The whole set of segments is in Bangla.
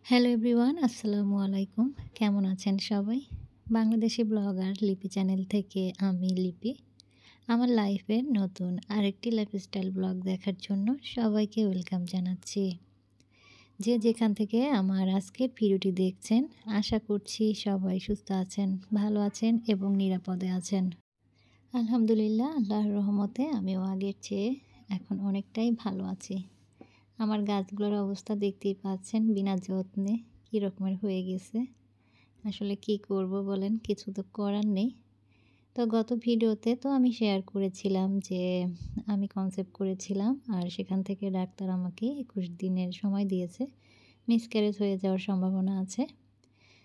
হ্যালো এভরিওয়ান, আসসালামু আলাইকুম। কেমন আছেন সবাই? বাংলাদেশি ব্লগার লিপি চ্যানেল থেকে আমি লিপি। আমার লাইফের নতুন আরেকটি লাইফস্টাইল ব্লগ দেখার জন্য সবাইকে ওয়েলকাম জানাচ্ছি। যে যেখান থেকে আমার আজকের ভিডিওটি দেখছেন, আশা করছি সবাই সুস্থ আছেন, ভালো আছেন এবং নিরাপদে আছেন। আলহামদুলিল্লাহ, আল্লাহর রহমতে আমিও আগের চেয়ে এখন অনেকটাই ভালো আছি। আমার গাছগুলোর অবস্থা দেখতেই পাচ্ছেন, বিনা যত্নে কী রকমের হয়ে গেছে। আসলে কি করব বলেন, কিছু তো করার নেই। তো গত ভিডিওতে তো আমি শেয়ার করেছিলাম যে আমি কনসেপ্ট করেছিলাম, আর সেখান থেকে ডাক্তার আমাকে 21 দিনের সময় দিয়েছে। মিসক্যারেজ হয়ে যাওয়ার সম্ভাবনা আছে।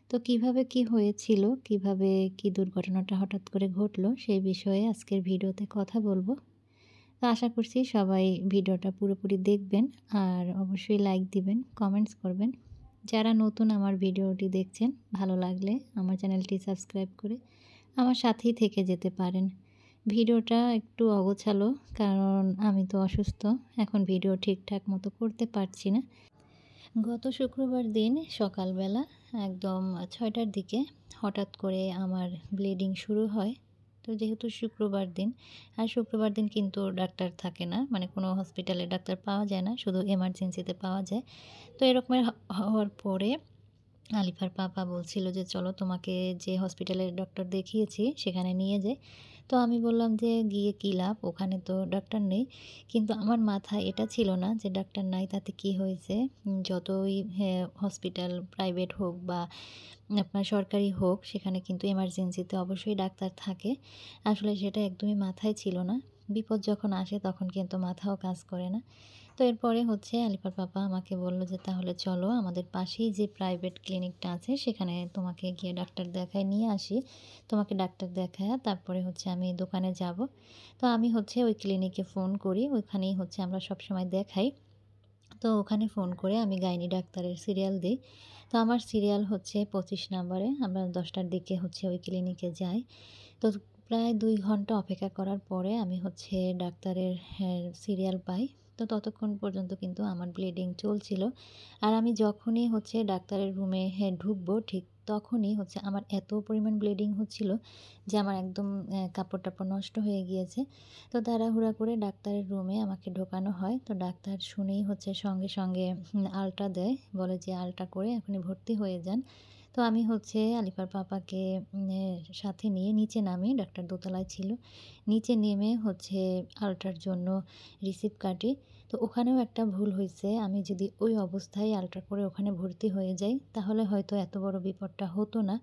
তো কিভাবে কি হয়েছিল, কিভাবে কি দুর্ঘটনাটা হঠাৎ করে ঘটলো, সেই বিষয়ে আজকের ভিডিওতে কথা বলবো। তো আশা করছি সবাই ভিডিওটা পুরোপুরি দেখবেন, আর অবশ্যই লাইক দিবেন, কমেন্টস করবেন। যারা নতুন আমার ভিডিওটি দেখছেন, ভালো লাগলে আমার চ্যানেলটি সাবস্ক্রাইব করে আমার সাথেই থেকে যেতে পারেন। ভিডিওটা একটু অগোছালো, কারণ আমি তো অসুস্থ, এখন ভিডিও ঠিকঠাক মতো করতে পারছি না। গত শুক্রবার দিন সকালবেলা একদম 6টার দিকে হঠাৎ করে আমার ব্লিডিং শুরু হয়। তো যেহেতু শুক্রবার দিন, আর শুক্রবার দিন কিন্তু ডাক্তার থাকে না, মানে কোনো হসপিটালে ডাক্তার পাওয়া যায় না, শুধু এমার্জেন্সিতে পাওয়া যায়। তো এরকমের হওয়ার পরে আলিফার পাপা বলছিল যে চলো তোমাকে যে হসপিটালে ডক্টর দেখিয়েছি সেখানে নিয়ে যাই। তো আমি বললাম যে গিয়ে কী লাভ, ওখানে তো ডাক্তার নেই। কিন্তু আমার মাথায় এটা ছিল না যে ডাক্তার নাই তাতে কি হয়েছে। যতই হসপিটাল প্রাইভেট হোক বা আপনার সরকারি হোক, সেখানে কিন্তু এমার্জেন্সিতে অবশ্যই ডাক্তার থাকে। আসলে সেটা একদমই মাথায় ছিল না। বিপদ যখন আসে তখন কিন্তু মাথাও কাজ করে না। তো এরপরে আলিফার পাপা আমাকে বলল যে তাহলে চলো আমাদের পাশেই যে প্রাইভেট ক্লিনিকটা আছে সেখানে তোমাকে গিয়ে ডাক্তার দেখায় নিয়ে আসি। তোমাকে ডাক্তার দেখায়া তারপরে আমি দোকানে যাব। তো আমি ওই ক্লিনিকে ফোন করি। ওইখানেই আমরা সবসময় দেখাই। তো ওখানে ফোন করে আমি গাইনি ডাক্তারের সিরিয়াল দিই। তো আমার সিরিয়াল 25 নাম্বারে। আমরা 10টার দিকে ওই ক্লিনিকে যাই। তো প্রায় 2 ঘন্টা অপেক্ষা করার পরে আমি ডাক্তারের সিরিয়াল পাই। তো ততক্ষণ পর্যন্ত কিন্তু আমার ব্লিডিং চলছিল। আর আমি যখনই ডাক্তারের রুমে ঢুকবো, ঠিক তখনই আমার এত পরিমাণ ব্লিডিং হচ্ছিল যে আমার একদম কাপড়-টাপড় নষ্ট হয়ে গিয়েছে। তো তাড়াহুড়া করে ডাক্তারের রুমে আমাকে ঢোকানো হয়। তো ডাক্তার শুনেই সঙ্গে, সঙ্গে আল্ট্রা দেয়। বলে যে আল্ট্রা করে এখনই ভর্তি হয়ে যান। তো আমি আলিফার পাপাকে সাথে নিয়ে নিচে নামি। ডাক্তার দোতলায় ছিল। নিচে নেমে আল্ট্রার জন্য রিসিপ্ট কাটি। তো ওখানেও একটা ভুল হইছে। আমি যদি ওই অবস্থায় আল্ট্রা করে ওখানে ভর্তি হয়ে যাই, তাহলে হয়তো এত বড় বিপদটা হতো না।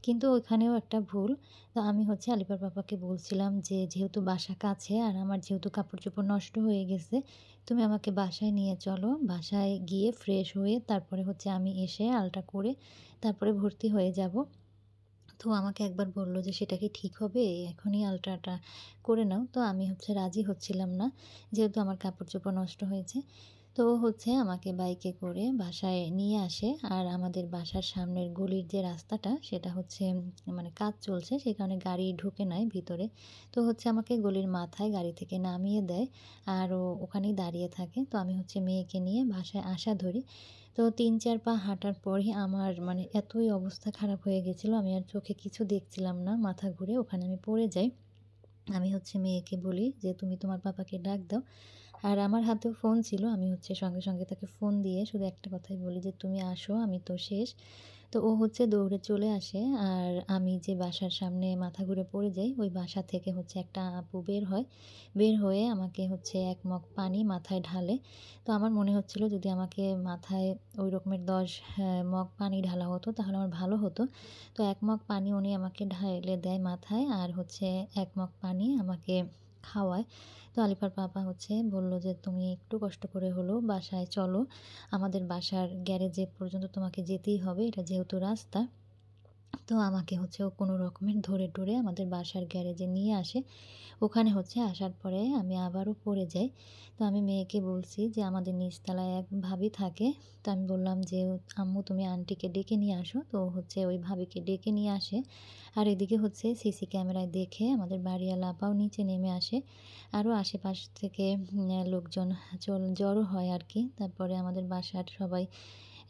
কিন্তু ওখানেও একটা ভুল। তো আমি আলিফার পাপাকে বলছিলাম যে, "যেহেতু বাসা কাছে আর আমার যেহেতু কাপড়-চোপড় নষ্ট হয়ে গেছে, তুমি আমাকে বাসায় নিয়ে চলো। বাসায় গিয়ে ফ্রেশ হয়ে তারপরে আমি এসে আল্ট্রা করে তারপরে ভর্তি হয়ে যাব।" তো আমাকে একবার বলল যে, "সেটা কি ঠিক হবে? এখনই আল্ট্রাটা করে নাও।" তো আমি রাজি হচ্ছিলাম না। যেহেতু আমার কাপড়-চোপড় নষ্ট হয়েছে। তো ও আমাকে বাইকে করে বাসায় নিয়ে আসে। আর আমাদের বাসার সামনের গলির যে রাস্তাটা সেটা মানে কাজ চলছে, সে কারণে গাড়ি ঢুকে নাই ভিতরে। তো আমাকে গলির মাথায় গাড়ি থেকে নামিয়ে দেয়। আর ও ওখানেই দাঁড়িয়ে থাকে। তো আমি মেয়েকে নিয়ে বাসায় আসা ধরি। তো ৩-৪ পা হাঁটার পরই আমার মানে এতই অবস্থা খারাপ হয়ে গেছিল, আমি আর চোখে কিছু দেখছিলাম না। মাথা ঘুরে ওখানে আমি পড়ে যাই। আমি মেয়েকে বলি যে, "তুমি তোমার পাপাকে ডাক দাও।" আর আমার হাতেও ফোন ছিল। আমি সঙ্গে, সঙ্গে তাকে ফোন দিয়ে শুধু একটা কথাই বলি যে, "তুমি আসো, আমি তো শেষ।" তো ও দৌড়ে চলে আসে। আর আমি যে বাসার সামনে মাথা ঘুরে পড়ে যাই, ওই বাসা থেকে একটা আপু বের হয়। বের হয়ে আমাকে ১ মগ পানি মাথায় ঢালে। তো আমার মনে হচ্ছিল যদি আমাকে মাথায় ওই রকমের ১০ মগ পানি ঢালা হতো তাহলে আমার ভালো হতো। তো ১ মগ পানি উনি আমাকে ঢেলে দেয় মাথায়, আর ১ মগ পানি আমাকে খাওয়ায়। তো আলিফার পাপা বলল যে, "তুমি একটু কষ্ট করে হলেও বাসায় চলো। আমাদের বাসার গ্যারেজে পর্যন্ত তোমাকে যেতেই হবে। এটা যেহেতু রাস্তা।" তো আমাকে ও কোনো রকমের ধরে টরে আমাদের বাসার গ্যারেজে নিয়ে আসে। ওখানে আসার পরে আমি আবারও পড়ে যাই। তো আমি মেয়েকে বলছি যে, "আমাদের নিচতলায় এক ভাবি থাকে।" তো আমি বললাম যে, "আম্মু তুমি আন্টিকে ডেকে নিয়ে আসো।" তো ওই ভাবিকে ডেকে নিয়ে আসে। আর এদিকে সিসি ক্যামেরায় দেখে আমাদের বাড়িওয়ালা আপাও নিচে নেমে আসে। আরও আশেপাশ থেকে লোকজন জড়ো হয় আরকি। তারপরে আমাদের বাসার সবাই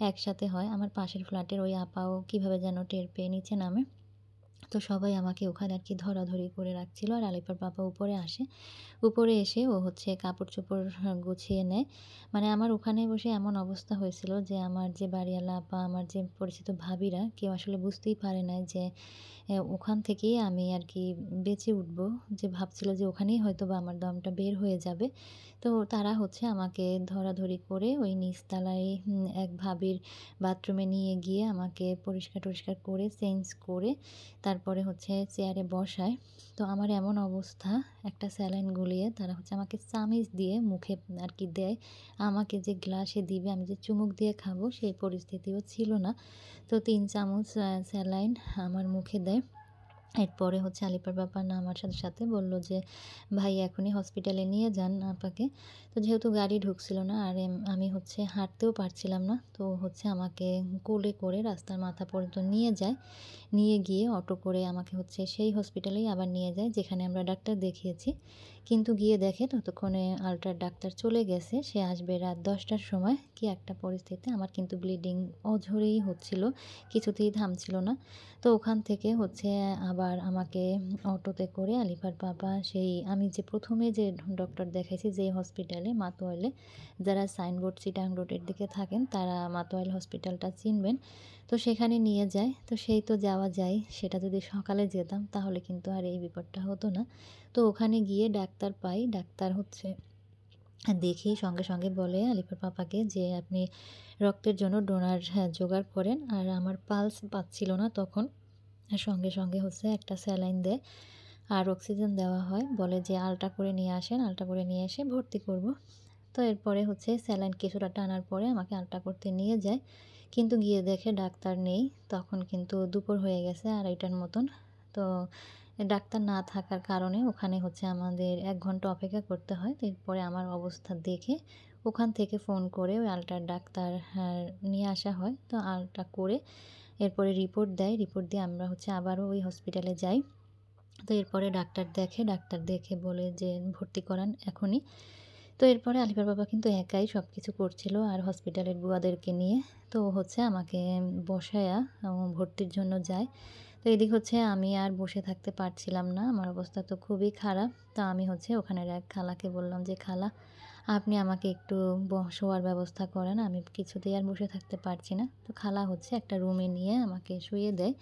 একসাথে হয়। আমার পাশের ফ্ল্যাটের ওই আপাও কীভাবে যেন টের পেয়ে নিচে নামে। তো সবাই আমাকে ওখানে আরকি ধরাধরি করে রাখছিল। আর আলিফার পাপা উপরে আসে। উপরে এসে ও হচ্ছে কাপড়-চোপড় গুছিয়ে নেয়। মানে আমার ওখানে বসে এমন অবস্থা হয়েছিল যে আমার যে বাড়িওয়ালা আপা, আমার যে পরিচিত ভাবিরা কেউ আসলে বুঝতেই পারে নাই যে ওখান থেকেই আমি আরকি বেঁচে উঠবো। যে ভাবছিল যে ওখানেই হয়তোবা আমার দমটা বের হয়ে যাবে। তো তারা হচ্ছে আমাকে ধরাধরি করে ওই নিচতলায় এক ভাবির বাথরুমে নিয়ে গিয়ে আমাকে পরিষ্কার-টরিষ্কার করে চেঞ্জ করে তারপরে হচ্ছে চেয়ারে বসায়। তো আমার এমন অবস্থা, একটা স্যালাইন গলিয়ে তারা হচ্ছে আমাকে চামিচ দিয়ে মুখে আরকি দেয়। আমাকে যে গ্লাসে দিবে, আমি যে চুমুক দিয়ে খাবো সেই পরিস্থিতিও ছিল না। তো ৩ চামচ স্যালাইন আমার মুখে দেয়। এরপরে হচ্ছে আলিপার বাবা নামার সাথে বলল যে, "ভাই এখনই হসপিটালে নিয়ে যান আপাকে।" তো যেহেতু গাড়ি ঢুকছিল না আর আমি হচ্ছে হাঁটতেও পারছিলাম না। তো হচ্ছে আমাকে কোলে করে রাস্তার মাথা পর্যন্ত নিয়ে যায়। নিয়ে গিয়ে অটো করে আমাকে হচ্ছে সেই হসপিটালেই আবার নিয়ে যায় যেখানে আমরা ডাক্তার দেখিয়েছি। কিন্তু গিয়ে দেখে ততক্ষণে আল্ট্রার ডাক্তার চলে গেছে। সে আসবে রাত ১০ টার সময়। কি একটা পরিস্থিতি! আমার কিন্তু ব্লিডিং অঝোরেই হচ্ছিল। কিছুতেই থামছিল না। তো ওখান থেকে হচ্ছে আবার আমাকে অটোতে করে আলিফার বাবা সেই আমি যে ১ম এ যে ডক্টর দেখাইছি যে হসপিটালে মাতোয়াইলে, যারা সাইনবোর্ড চিটাগাং রোডের দিকে থাকেন তারা মাতোয়াইল হসপিটালটা চিনবেন। তো সেখানে নিয়ে যায়। তো সেই তো যাওয়া যায়। সেটা যদি সকালে যেতাম তাহলে কিন্তু আর এই বিপদটা হতো না। তো ওখানে গিয়ে ডাক্তার পাই। ডাক্তার হচ্ছে দেখেই সঙ্গে বলে আলিফার পাপাকে যে, "আপনি রক্তের জন্য ডোনার জোগাড় করেন।" আর আমার পালস পাচ্ছিল না তখন। সঙ্গে হচ্ছে একটা স্যালাইন দেয় আর অক্সিজেন দেওয়া হয়। বলে যে, "আল্ট্রা করে নিয়ে আসেন। আল্ট্রা করে নিয়ে এসে ভর্তি করব।" তো এরপরে হচ্ছে স্যালাইন কিছুটা টানার পরে আমাকে আল্ট্রা করতে নিয়ে যায়। কিন্তু গিয়ে দেখে ডাক্তার নেই। তখন কিন্তু দুপুর হয়ে গেছে ২:৩০টার মতন। তো ডাক্তার না থাকার কারণে ওখানে হচ্ছে আমাদের ১ ঘন্টা অপেক্ষা করতে হয়। তো এরপরে আমার অবস্থা দেখে ওখান থেকে ফোন করে ওই আল্ট্রার ডাক্তার নিয়ে আসা হয়। তো আল্ট্রা করে এরপরে রিপোর্ট দেয়। রিপোর্ট দিয়ে আমরা হচ্ছে আবারও ওই হসপিটালে যাই। তো এরপরে ডাক্তার দেখে, ডাক্তার দেখে বলে যে, "ভর্তি করান এখনই।" তো এরপরে আলিফার বাবা কিন্তু একাই সবকিছু করছিল আর হসপিটালের বুয়াদেরকে নিয়ে। তো হচ্ছে আমাকে বসায়া ভর্তির জন্য যায়। তো এদিক হচ্ছে আমি আর বসে থাকতে পারছিলাম না। আমার অবস্থা তো খুবই খারাপ। তো আমি হচ্ছে ওখানের এক খালাকে বললাম যে, "খালা, আপনি আমাকে একটু শোয়ার ব্যবস্থা করেন। আমি কিছুতেই আর বসে থাকতে পারছি না।" তো খালা হচ্ছে একটা রুমে নিয়ে আমাকে শুইয়ে দেয়।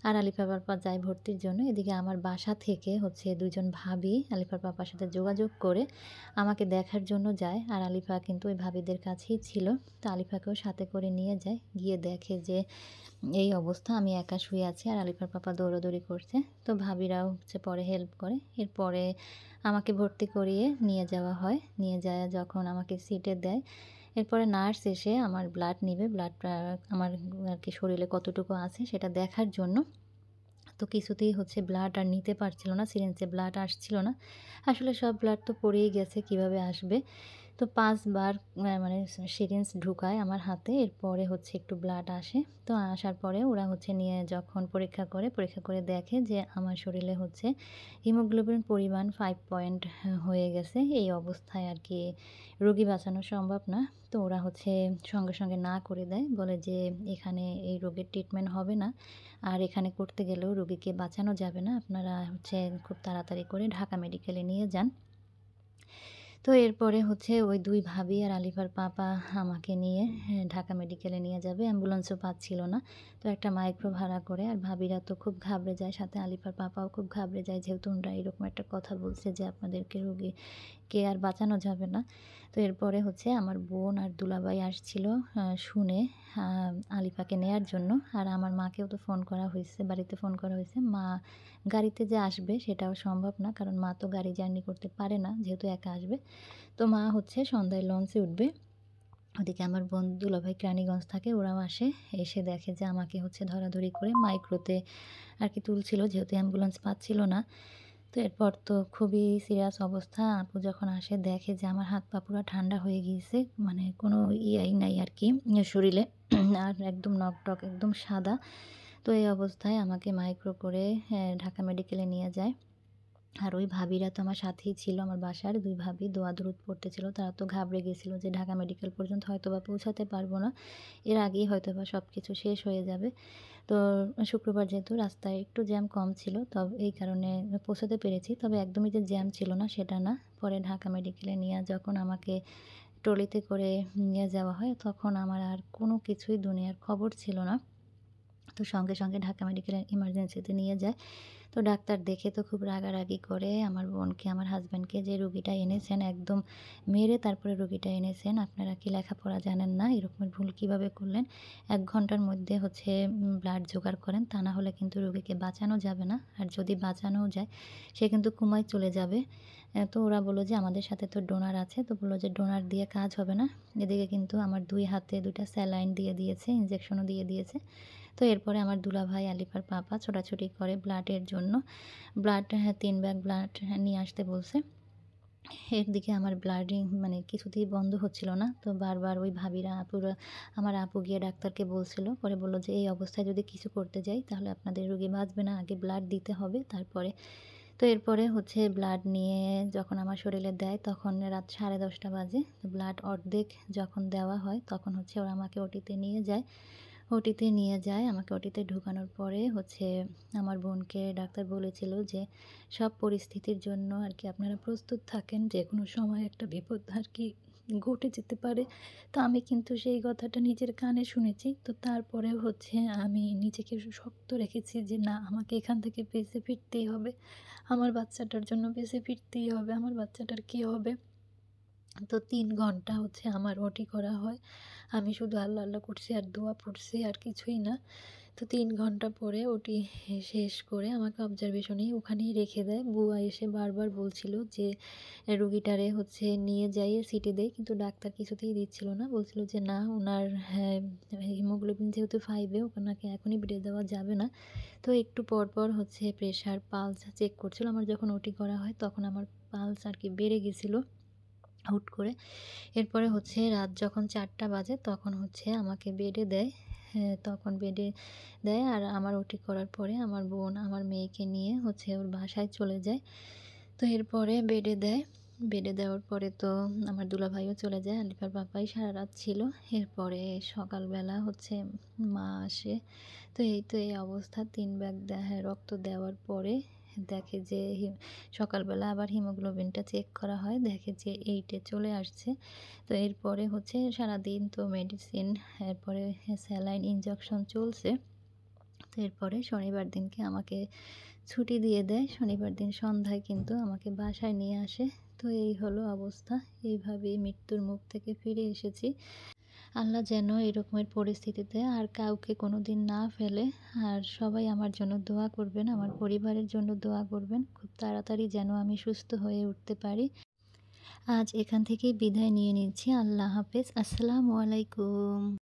আর আলিফার পাপা যায় ভর্তির জন্য। এদিকে আমার বাসা থেকে হচ্ছে ২ জন ভাবি আলিফার পাপার সাথে যোগাযোগ করে আমাকে দেখার জন্য যায়। আর আলিফা কিন্তু ওই ভাবিদের কাছেই ছিল। তো আলিফাকেও সাথে করে নিয়ে যায়। গিয়ে দেখে যে এই অবস্থা, আমি একা শুয়ে আছি আর আলিফার পাপা দৌড়াদৌড়ি করছে। তো ভাবিরাও হচ্ছে পরে হেল্প করে। এরপরে আমাকে ভর্তি করিয়ে নিয়ে যাওয়া হয়। নিয়ে যায়া যখন আমাকে সিটে দেয়, এরপরে নার্স এসে আমার ব্লাড নিবে। ব্লাডটা আমার আরকি শরীরে কতটুকু আছে সেটা দেখার জন্য। তো কিছুতেই হচ্ছে ব্লাড আর নিতে পারছিল না। সিরিঞ্জে ব্লাড আসছিল না। আসলে সব ব্লাড তো পড়েই গেছে, কিভাবে আসবে? তো ৫ বার মানে সিরিঞ্জ ঢুকায় আমার হাতে। এরপরে হচ্ছে একটু ব্লাড আসে। তো আসার পরে ওরা হচ্ছে নিয়ে যখন পরীক্ষা করে দেখে যে আমার শরীরে হচ্ছে হিমোগ্লোবিন পরিমাণ ৫ পয়েন্ট হয়ে গেছে। এই অবস্থায় আরকি রোগী বাঁচানো সম্ভব না। তো ওরা হচ্ছে সঙ্গে না করে দেয়। বলে যে, "এখানে এই রোগের ট্রিটমেন্ট হবে না। আর এখানে করতে গেলেও রোগীকে বাঁচানো যাবে না। আপনারা হচ্ছে খুব তাড়াতাড়ি করে ঢাকা মেডিকেলে নিয়ে যান।" তো এরপরে হচ্ছে ওই ২ ভাবি আর আলিফার পাপা আমাকে নিয়ে ঢাকা মেডিকেলে নিয়ে যাবে। অ্যাম্বুলেন্সও পাচ্ছিল না। তো একটা মাইক্রো ভাড়া করে, আর ভাবিরা তো খুব ঘাবড়ে যায়। সাথে আলিফার পাপাও খুব ঘাবড়ে যায়। যেহেতু ওনারা এরকম একটা কথা বলছে যে আপনাদেরকে রোগীকে আর বাঁচানো যাবে না। তো এরপরে হচ্ছে আমার বোন আর দুলাভাই আসছিল শুনে আ আলিফাকে নেয়ার জন্য। আর আমার মাকেও তো ফোন করা হইছে, বাড়িতে ফোন করা হইছে। মা গাড়িতে যে আসবে সেটাও সম্ভব না। কারণ মা তো গাড়ি জার্নি করতে পারে না, যেহেতু একা আসবে। তো মা হচ্ছে সন্ধ্যায় লঞ্চে উঠবে। ওদিকে আমার বোন দুলাভাই কেরানীগঞ্জ থাকে, ওরাও আসে। এসে দেখে যে আমাকে হচ্ছে ধরাধরি করে মাইক্রোতে আরকি তুলছিল, যেহেতু অ্যাম্বুলেন্স পাচ্ছিল না। তো এরপর তো খুবই সিরিয়াস অবস্থা। আপু যখন আসে দেখে যে আমার হাত পা পুরা ঠান্ডা হয়ে গিয়েছে। মানে কোনো ইয়াই নাই আরকি শরীরে। আর একদম নখ-টখ একদম সাদা। তো এই অবস্থায় আমাকে মাইক্রো করে ঢাকা মেডিকেলে নিয়ে যায়। আর ওই ভাবিরা তো আমার সাথেই ছিল, আমার বাসার ২ ভাবি দোয়া দরুদ পড়তেছিল। তারা তো ঘাবড়ে গেছিল যে ঢাকা মেডিকেল পর্যন্ত হয়তোবা পৌঁছাতে পারব না। এর আগেই হয়তোবা সবকিছু শেষ হয়ে যাবে। তো শুক্রবার যেহেতু রাস্তায় একটু জ্যাম কম ছিল, এই কারণে পৌঁছাতে পেরেছি। তবে একদমই যে জ্যাম ছিল না সেটা না। পরে ঢাকা মেডিকেলে নিয়ে যখন আমাকে ট্রলিতে করে নিয়ে যাওয়া হয়, তখন আমার আর কোনো কিছুই দুনিয়ার খবর ছিল না। তো সঙ্গে ঢাকা মেডিকেলের ইমার্জেন্সিতে নিয়ে যায়। তো ডাক্তার দেখে তো খুব রাগারাগি করে আমার বোনকে, আমার হাসব্যান্ডকে, যে রুগীটা এনেছেন একদম মেরে তারপরে রুগীটা এনেছেন। আপনারা কি লেখাপড়া জানেন না? এরকমের ভুল কিভাবে করলেন? ১ ঘন্টার মধ্যে হচ্ছে ব্লাড জোগাড় করেন। তা না হলে কিন্তু রোগীকে বাঁচানো যাবে না। আর যদি বাঁচানোও যায় সে কিন্তু কোমায় চলে যাবে। তো ওরা বলল যে আমাদের সাথে তো ডোনার আছে। তো বলল যে ডোনার দিয়ে কাজ হবে না। এদিকে কিন্তু আমার ২ হাতে ২ টা স্যালাইন দিয়ে দিয়েছে, ইনজেকশনও দিয়ে দিয়েছে। তো এরপরে আমার দুলাভাই আলিফার পাপা ছোটাছুটি করে ব্লাডের জন্য। ব্লাড ৩ ব্যাগ ব্লাড নিয়ে আসতে বলছে। একদিকে আমার ব্লাডিং মানে কিছুতেই বন্ধ হচ্ছিল না। তো বারবার ওই ভাবিরা, আপুরা, আমার আপু গিয়ে ডাক্তারকে বলছিল। পরে বলল যে, "এই অবস্থায় যদি কিছু করতে যাই তাহলে আপনাদের রোগী বাঁচবে না। আগে ব্লাড দিতে হবে তারপরে।" তো এরপরে হচ্ছে ব্লাড নিয়ে যখন আমার শরীরে দেয় তখন রাত 10:30 বাজে। তো ব্লাড অর্ধেক যখন দেওয়া হয় তখন হচ্ছে ওরা আমাকে ওটিতে নিয়ে যায়। ওটিতে নিয়ে যায়। আমাকে ওটিতে ঢুকানোর পরে হচ্ছে আমার বোনকে ডাক্তার বলেছিল যে, "সব পরিস্থিতির জন্য আরকি আপনারা প্রস্তুত থাকেন। যেকোনো সময় একটা বিপদ আরকি ঘটে যেতে পারে।" তো আমি কিন্তু সেই কথাটা নিজের কানে শুনেছি। তো তারপরেও হচ্ছে আমি নিজেকে শক্ত রেখেছি যে, "না, আমাকে এখান থেকে বেঁচে ফিরতেই হবে। আমার বাচ্চাটার জন্য বেঁচে ফিরতেই হবে। আমার বাচ্চাটার কী হবে?" তো ৩ ঘন্টা হচ্ছে আমার ওটি করা হয়। আমি শুধু আল্লাহ, আল্লাহ করছি আর দোয়া পড়ছি আর কিছুই না। তো ৩ ঘন্টা পরে ওটি শেষ করে আমাকে অবজারভেশনেই ওখানেই রেখে দেয়। বুয়া এসে বারবার বলছিল যে রুগীটারে হচ্ছে নিয়ে যাইয়ে সিটি দেই। কিন্তু ডাক্তার কিছুতেই দিচ্ছিল না। বলছিল যে না, উনার হ্যাঁ, হিমোগ্লোবিন যেহেতু 5 এ ওনাকে এখনই বেডে দেওয়া যাবে না। তো একটু পরপর হচ্ছে প্রেশার, পালস চেক করছিল। আমার যখন ওটি করা হয় তখন আমার পালস আরকি বেড়ে গেছিল হুট করে। এরপরে হচ্ছে রাত যখন ৪টা বাজে তখন হচ্ছে আমাকে বেডে দেয়। হ্যাঁ, তখন বেডে দেয় আর আমার ওটি করার পরে আমার বোন আমার মেয়েকে নিয়ে হচ্ছে ওর বাসায় চলে যায়। তো এরপরে বেডে দেয়। বেডে দেওয়ার পরে তো আমার দুলাভাইও চলে যায়। আলিফার পাপাই সারারাত ছিল। এরপরে সকালবেলা হচ্ছে মা আসে। তো এই অবস্থা ৩ ব্যাগ রক্ত দেওয়ার পরে দেখে যে সকালবেলা আবার হিমোগ্লোবিনটা চেক করা হয়। দেখে যে 8 এ চলে আসছে। তো এরপরে হচ্ছে সারাদিন তো মেডিসিন, এরপরে স্যালাইন ইনজেকশন চলছে। তো এরপরে শনিবার দিনকে আমাকে ছুটি দিয়ে দেয়। শনিবার দিন সন্ধ্যায় কিন্তু আমাকে বাসায় নিয়ে আসে। তো এই হলো অবস্থা। এইভাবেই মৃত্যুর মুখ থেকে ফিরে এসেছি। আল্লাহ যেন এরকমের পরিস্থিতিতে আর কাউকে কোনোদিন না ফেলে। আর সবাই আমার জন্য দোয়া করবেন, আমার পরিবারের জন্য দোয়া করবেন। খুব তাড়াতাড়ি যেন আমি সুস্থ হয়ে উঠতে পারি। আজ এখান থেকেই বিদায় নিয়ে নিচ্ছি। আল্লাহ হাফেজ। আসসালামু আলাইকুম।